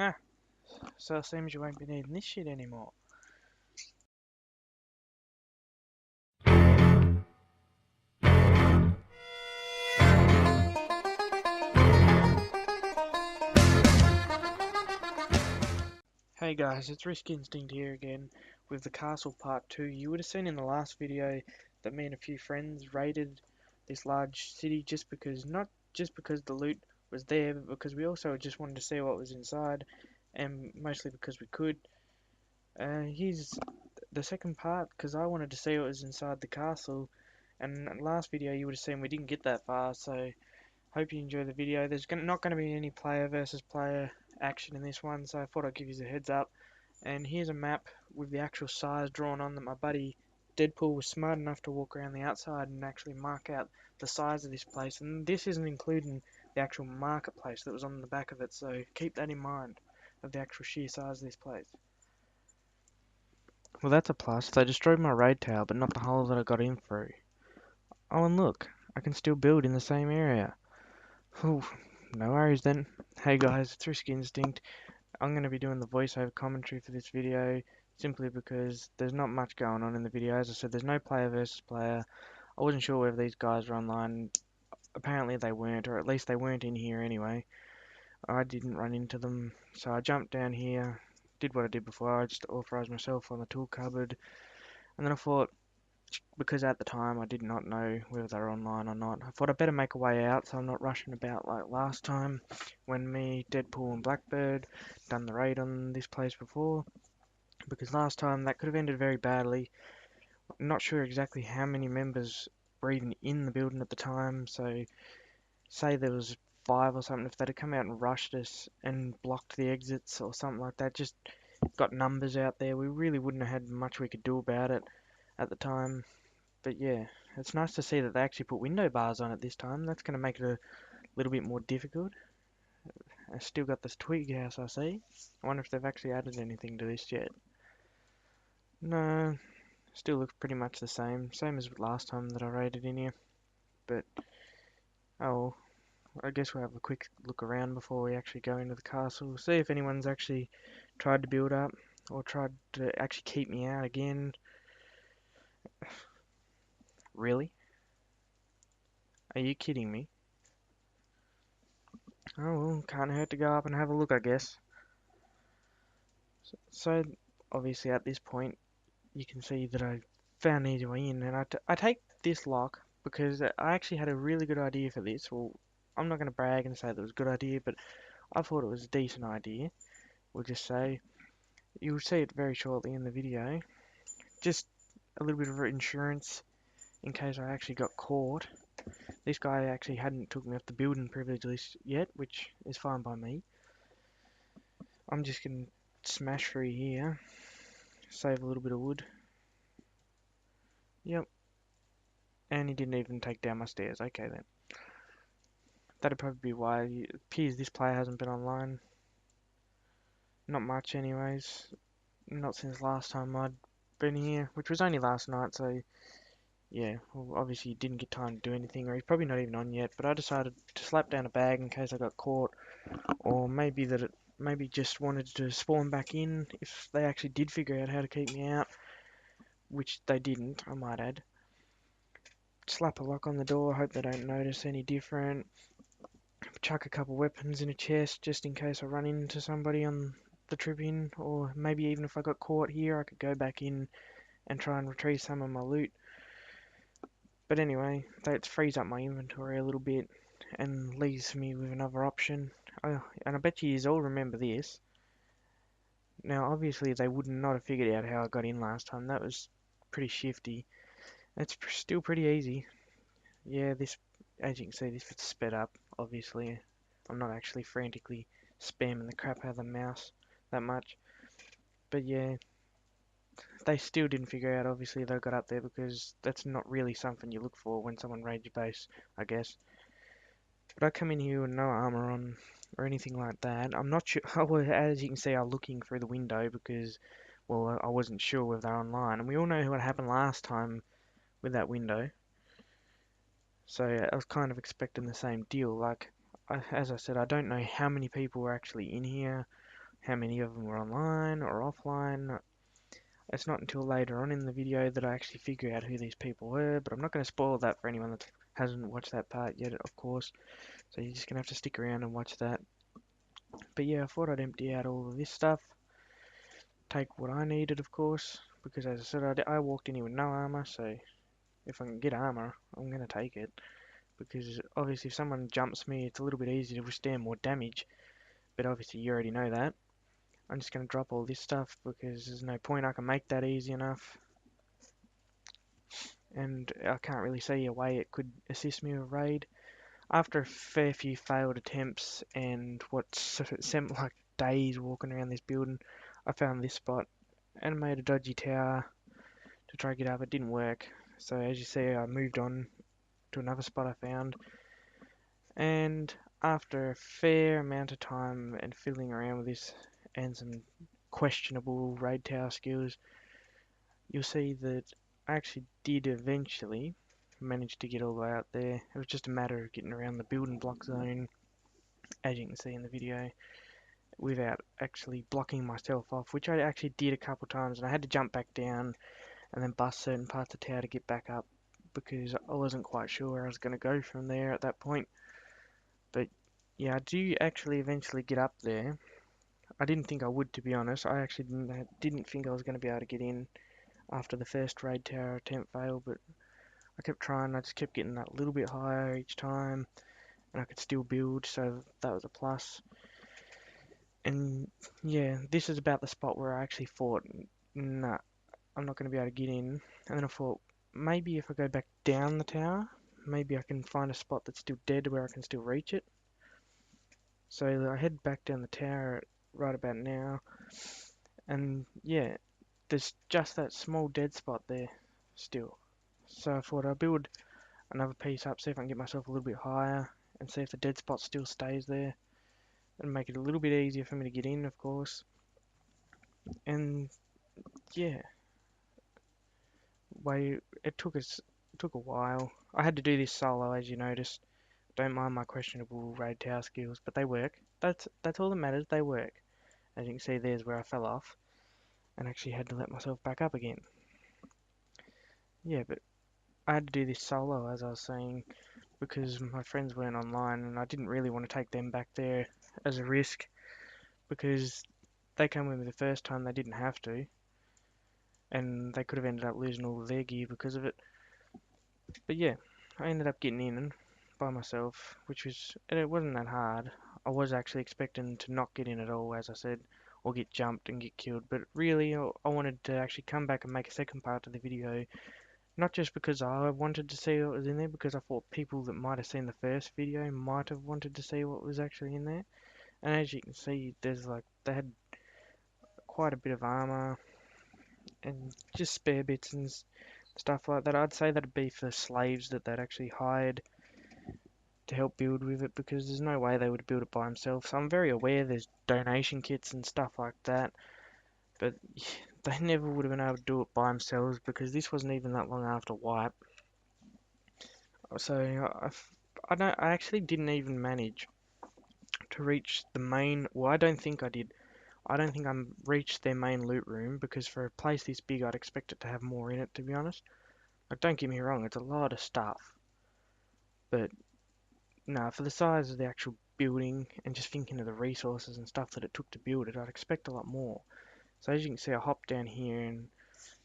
Ah, so it seems you won't be needing this shit anymore. Hey guys, it's Risk Instinct here again with the Castle Part 2. You would have seen in the last video that me and a few friends raided this large city just because, not just because the loot was there, but because we also just wanted to see what was inside, and mostly because we could. Here's the second part, because I wanted to see what was inside the castle, and last video you would have seen we didn't get that far, so hope you enjoy the video. There's not going to be any player versus player action in this one, so I thought I'd give you a heads up. And here's a map with the actual size drawn on that my buddy Deadpool was smart enough to walk around the outside and actually mark out the size of this place. And this isn't including the actual marketplace that was on the back of it, so keep that in mind of the actual sheer size of this place. Well, that's a plus. They destroyed my raid tower, but not the hole that I got in through. Oh, and look, I can still build in the same area. Whew, no worries then. Hey guys, it's Risk Instinct. I'm going to be doing the voiceover commentary for this video simply because there's not much going on in the video. As I said, there's no player versus player. I wasn't sure whether these guys were online. Apparently they weren't, or at least they weren't in here anyway. I didn't run into them, so I jumped down here, did what I did before. I just authorized myself on the tool cupboard, and then I thought, because at the time I did not know whether they were online or not, I thought I'd better make a way out so I'm not rushing about like last time when me, Deadpool and Blackbird done the raid on this place before, because last time that could have ended very badly. I'm not sure exactly how many members were even in the building at the time, so say there was 5 or something, if they'd have come out and rushed us and blocked the exits or something like that, just got numbers out there, we really wouldn't have had much we could do about it at the time. But yeah, it's nice to see that they actually put window bars on it this time. That's going to make it a little bit more difficult. I still got this twig house I see. I wonder if they've actually added anything to this yet. No, still looks pretty much the same. Same as last time that I raided in here. But, oh, I guess we'll have a quick look around before we actually go into the castle. See if anyone's actually tried to build up or tried to actually keep me out again. Really? Are you kidding me? Oh well, can't hurt to go up and have a look, I guess. So, obviously at this point, you can see that I found an easy way in, and I take this lock because I actually had a really good idea for this. Well, I'm not going to brag and say that it was a good idea, but I thought it was a decent idea. We'll just say, you'll see it very shortly in the video. Just a little bit of insurance in case I actually got caught. This guy actually hadn't took me off the building privilege list yet, which is fine by me. I'm just going to smash through here, save a little bit of wood. Yep, and he didn't even take down my stairs. Okay then. That'd probably be why it appears this player hasn't been online. Not much anyways. Not since last time I'd been here, which was only last night, so yeah, well, obviously he didn't get time to do anything, or he's probably not even on yet, but I decided to slap down a bag in case I got caught, or maybe that it maybe just wanted to spawn back in if they actually did figure out how to keep me out, which they didn't, I might add. Slap a lock on the door, hope they don't notice any different. Chuck a couple weapons in a chest just in case I run into somebody on the trip in, or maybe even if I got caught here I could go back in and try and retrieve some of my loot. But anyway, that frees up my inventory a little bit and leaves me with another option. And I bet you all remember this. Now obviously they would not have figured out how I got in last time, that was pretty shifty. It's still pretty easy. Yeah, this, as you can see, this bit's sped up, obviously. I'm not actually frantically spamming the crap out of the mouse that much. But yeah, they still didn't figure out, obviously, they got up there because that's not really something you look for when someone raids your base, I guess. But I come in here with no armor on or anything like that. I'm not sure, as you can see, I'm looking through the window because, well, I wasn't sure whether they're online. And we all know what happened last time with that window. So I was kind of expecting the same deal. Like, as I said, I don't know how many people were actually in here. how many of them were online or offline. It's not until later on in the video that I actually figure out who these people were, but I'm not going to spoil that for anyone that hasn't watched that part yet, of course. So you're just going to have to stick around and watch that. But yeah, I thought I'd empty out all of this stuff, take what I needed, of course, because as I said, I walked in here with no armor, so if I can get armor, I'm going to take it. Because obviously if someone jumps me, it's a little bit easier to withstand more damage, but obviously you already know that. I'm just going to drop all this stuff because there's no point, I can make that easy enough. And I can't really see a way it could assist me with raid. After a fair few failed attempts and what seemed like days walking around this building, I found this spot and made a dodgy tower to try to get up. It didn't work, so as you see I moved on to another spot I found, and after a fair amount of time and fiddling around with this and some questionable raid tower skills, you'll see that I actually did eventually manage to get all the way out there. It was just a matter of getting around the building block zone, as you can see in the video, without actually blocking myself off, which I actually did a couple times, and I had to jump back down and then bust certain parts of the tower to get back up because I wasn't quite sure where I was going to go from there at that point. But yeah, I do actually eventually get up there. I didn't think I would, to be honest. I actually didn't think I was going to be able to get in after the first raid tower attempt failed, but I kept trying. I just kept getting that little bit higher each time, and I could still build, so that was a plus. And yeah, this is about the spot where I actually thought, nah, I'm not going to be able to get in. And then I thought, maybe if I go back down the tower, maybe I can find a spot that's still dead where I can still reach it. So I head back down the tower right about now, and yeah, there's just that small dead spot there still. So I thought I'll build another piece up, see if I can get myself a little bit higher, and see if the dead spot still stays there, and make it a little bit easier for me to get in, of course. And yeah, it took a while. I had to do this solo, as you noticed. Don't mind my questionable raid tower skills, but they work. That's all that matters. They work. As you can see, there's where I fell off, and actually had to let myself back up again. Yeah, but I had to do this solo, as I was saying, because my friends weren't online, and I didn't really want to take them back there as a risk, because they came with me the first time, they didn't have to, and they could have ended up losing all of their gear because of it. But yeah, I ended up getting in by myself, and it wasn't that hard. I was actually expecting to not get in at all, as I said, or get jumped and get killed, but really I wanted to actually come back and make a second part of the video, not just because I wanted to see what was in there, because I thought people that might have seen the first video might have wanted to see what was actually in there. And as you can see, they had quite a bit of armor and just spare bits and stuff like that. I'd say that'd be for slaves that they'd actually hired to help build with it, because there's no way they would build it by themselves. So I'm very aware there's donation kits and stuff like that, but they never would have been able to do it by themselves because this wasn't even that long after wipe. So I actually didn't even manage to reach the main. Well, I don't think I did. I don't think I reached their main loot room, because for a place this big, I'd expect it to have more in it, to be honest. Like, don't get me wrong, it's a lot of stuff, but no, for the size of the actual building and just thinking of the resources and stuff that it took to build it, I'd expect a lot more. So as you can see, I hopped down here and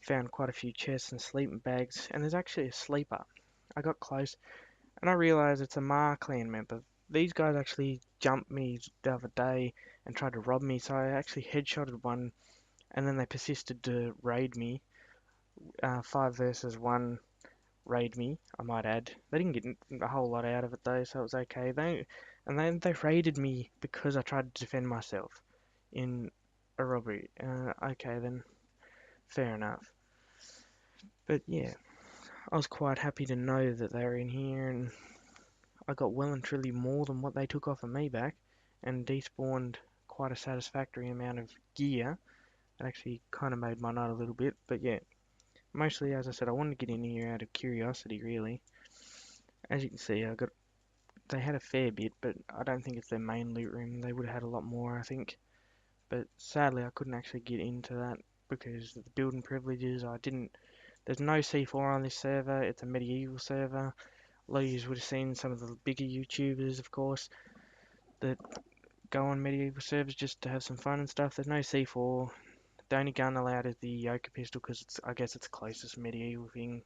found quite a few chests and sleeping bags, and there's actually a sleeper. I got close, and I realised it's a Ma clan member. These guys actually jumped me the other day and tried to rob me, so I actually headshotted one, and then they persisted to raid me. 5 versus 1 raid me, I might add. They didn't get a whole lot out of it though, so it was okay. They raided me because I tried to defend myself in a robbery. Okay then, fair enough. But yeah, I was quite happy to know that they were in here, and I got well and truly more than what they took off of me back, and despawned quite a satisfactory amount of gear. It actually kind of made my night a little bit, but yeah, mostly, as I said, I wanted to get in here out of curiosity, really. As you can see, they had a fair bit, but I don't think it's their main loot room. They would have had a lot more, I think. but sadly I couldn't actually get into that because of the building privileges. There's no C4 on this server. It's a medieval server. A lot of you would have seen some of the bigger YouTubers, of course, that go on medieval servers just to have some fun and stuff. There's no C4. The only gun allowed is the Yoka pistol because I guess it's the closest medieval thing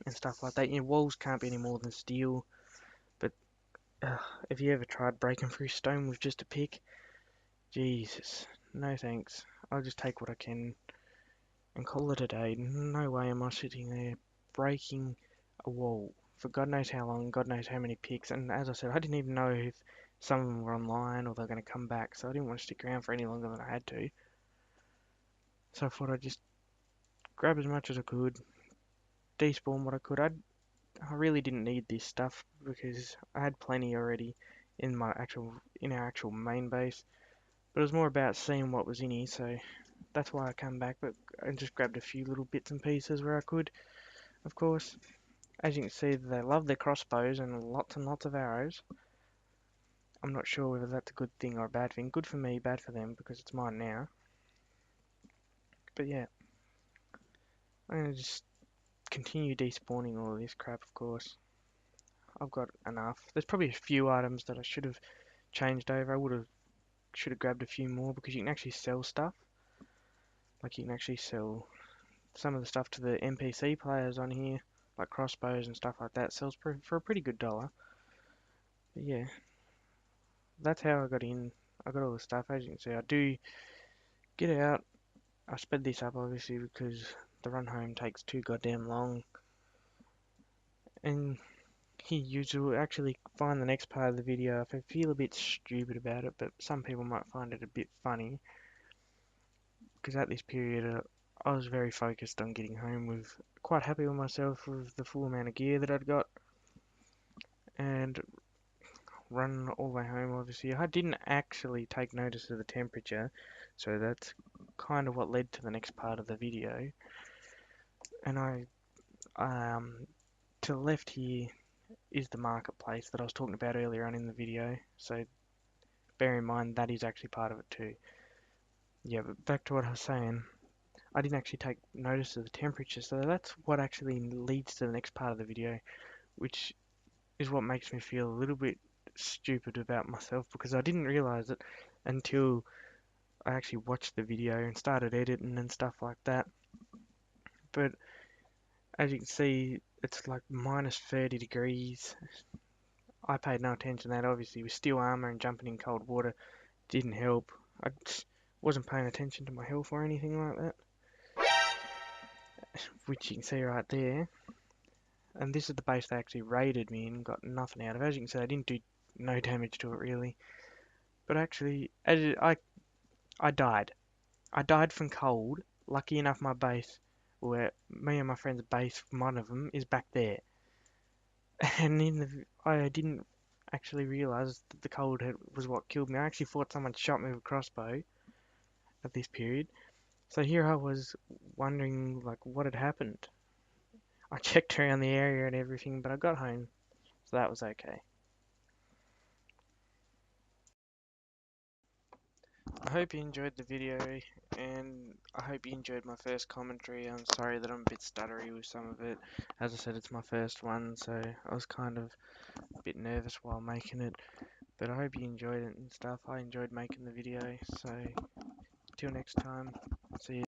and stuff like that. Your walls can't be any more than steel. But if you ever tried breaking through stone with just a pick, Jesus, no thanks. I'll just take what I can and call it a day. No way am I sitting there breaking a wall for God knows how long, God knows how many picks. And as I said, I didn't even know if some of them were online or they're going to come back, so I didn't want to stick around for any longer than I had to. So I thought I'd just grab as much as I could, despawn what I could. I really didn't need this stuff because I had plenty already in our actual main base. But it was more about seeing what was in here, so that's why I come back. But I just grabbed a few little bits and pieces where I could, of course. As you can see, they love their crossbows and lots of arrows. I'm not sure whether that's a good thing or a bad thing. Good for me, bad for them because it's mine now. But yeah, I'm gonna just continue despawning all of this crap, of course. I've got enough. There's probably a few items that I should have changed over. Should have grabbed a few more because you can actually sell stuff. Like you can actually sell some of the stuff to the NPC players on here, like crossbows and stuff like that. Sells for a pretty good dollar. But yeah, that's how I got in. I got all the stuff. As you can see, I do get out. I sped this up obviously because the run home takes too goddamn long. And you will actually find the next part of the video. If I feel a bit stupid about it, but some people might find it a bit funny. Because at this period, I was very focused on getting home with quite happy with myself with the full amount of gear that I'd got. And run all the way home, obviously. I didn't actually take notice of the temperature, so that's kind of what led to the next part of the video. And to the left here is the marketplace that I was talking about earlier on in the video, so bear in mind that is actually part of it too. Yeah, but back to what I was saying, I didn't actually take notice of the temperature, so that's what actually leads to the next part of the video, which is what makes me feel a little bit stupid about myself because I didn't realize it until I actually watched the video and started editing and stuff like that. But as you can see, it's like minus 30 degrees. I paid no attention to that. Obviously, with steel armor and jumping in cold water didn't help. I just wasn't paying attention to my health or anything like that, which you can see right there. And this is the base they actually raided me and got nothing out of. As you can see, I didn't do no damage to it really. But actually, I died. I died from cold. Lucky enough, my base, where me and my friend's base, one of them, is back there. And I didn't actually realise that the cold was what killed me. I actually thought someone shot me with a crossbow at this period. So here I was wondering like what had happened. I checked around the area and everything, but I got home, so that was okay. I hope you enjoyed the video, and I hope you enjoyed my first commentary. I'm sorry that I'm a bit stuttery with some of it. As I said, it's my first one, so I was kind of a bit nervous while making it. But I hope you enjoyed it and stuff. I enjoyed making the video, so till next time, see you.